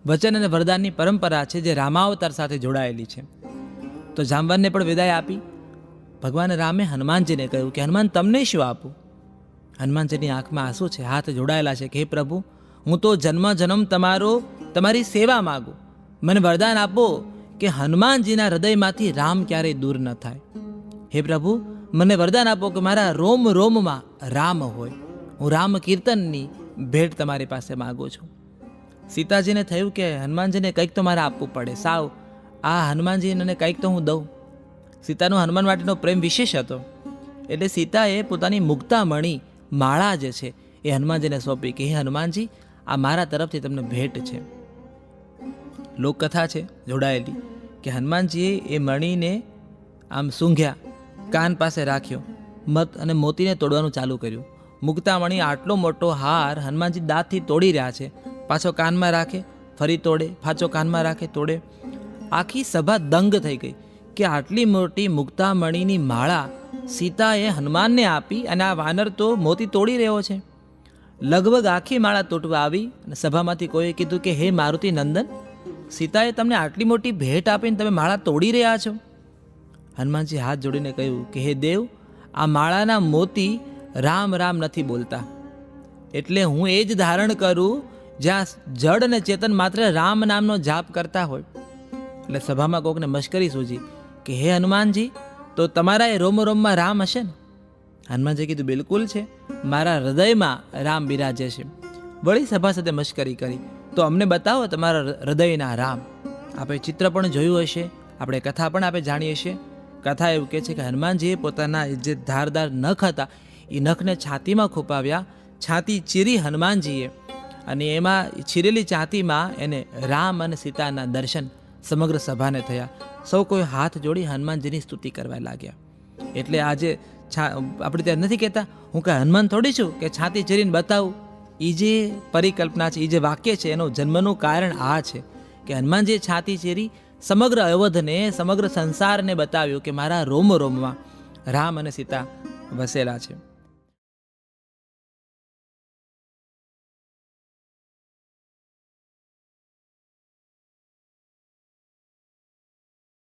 વચન અને વરદાનની પરંપરા છે જે રામાવતાર સાથે જોડાયેલી છે. તો જાંબવનને પણ વિદાય આપી. ભગવાન રામે હનુમાનજીને કહ્યું કે હનુમાન, તમને શું આપું? હનુમાનજીની આંખમાં આંસુ છે, હાથ જોડાયેલા છે કે હે પ્રભુ, હું તો જન્મ જન્મ તમારી સેવા માગું. મને વરદાન આપો કે હનુમાનજીના હૃદયમાંથી રામ ક્યારેય દૂર ન થાય. હે પ્રભુ, મને વરદાન આપો કે મારા રોમ રોમમાં રામ હોય. હું રામ કીર્તનની ભેટ તમારી પાસે માગું છું. સીતાજીને થયું કે હનુમાનજીને કંઈક તો મારે આપવું પડે. સાવ આ હનુમાનજીને કંઈક તો હું દઉં. સીતાનો હનુમાન માટેનો પ્રેમ વિશેષ હતો. એટલે સીતાએ પોતાની મુક્તામણી માળા જે છે એ હનુમાનજીને સોંપી કે હે હનુમાનજી, આ મારા તરફથી તમને ભેટ છે. લોકકથા છે જોડાયેલી કે હનુમાનજીએ એ મણીને આમ સૂંઘ્યા, કાન પાસે રાખ્યો, મત અને મોતીને તોડવાનું ચાલુ કર્યું. મુક્તામણી આટલો મોટો હાર હનુમાનજી દાંતથી તોડી રહ્યા છે. પાછો કાનમાં રાખે, ફરી તોડે, પાછો કાનમાં રાખે, તોડે. આખી સભા દંગ થઈ ગઈ કે આટલી મોટી મુક્તામણીની માળા સીતાએ હનુમાનને આપી અને આ વાનર તો મોતી તોડી રહ્યો છે. લગભગ આખી માળા તૂટવા આવી અને સભામાંથી કોઈએ કીધું કે હે મારુતિ નંદન, સીતાએ તમને આટલી મોટી ભેટ આપીને તમે માળા તોડી રહ્યા છો. હનુમાનજી હાથ જોડીને કહ્યું કે હે દેવ, આ માળાના મોતી રામ રામ નથી બોલતા. એટલે હું એ જ ધારણ કરું જ્યાં જડ અને ચેતન માત્ર રામ નામનો જાપ કરતા હોય. એટલે સભામાં કોકને મશ્કરી સૂજી કે હે હનુમાનજી, તો તમારા એ રોમ રોમમાં રામ હશે ને? હનુમાનજી કીધું બિલકુલ છે, મારા હૃદયમાં રામ બિરાજે છે. વળી સભા સાથે મશ્કરી કરી, તો અમને બતાવો તમારા હૃદયના રામ. આપણે ચિત્ર પણ જોયું હશે, આપણે કથા પણ આપણે જાણીએ છીએ. કથા એવું કહે છે કે હનુમાનજીએ પોતાના જે ધારદાર નખ હતા એ નખને છાતીમાં ખૂંપાવ્યા, છાતી ચીરી હનુમાનજીએ, અને એમાં ચીરેલી છાતીમાં એને રામ અને સીતાના દર્શન સમગ્ર સભાને થયા. સૌ કોઈ હાથ જોડી હનુમાનજીની સ્તુતિ કરવા લાગ્યા. એટલે આજે આપણે ત્યાં નથી કહેતા, હું કાંઈ હનુમાન થોડી છું કે છાતી ચીરીને બતાવું. એ જે પરિકલ્પના છે, એ જે વાક્ય છે, એનું જન્મનું કારણ આ છે કે હનુમાનજીએ છાતી ચીરી સમગ્ર અવધને, સમગ્ર સંસારને બતાવ્યું કે મારા રોમ રોમમાં રામ અને સીતા વસેલા છે.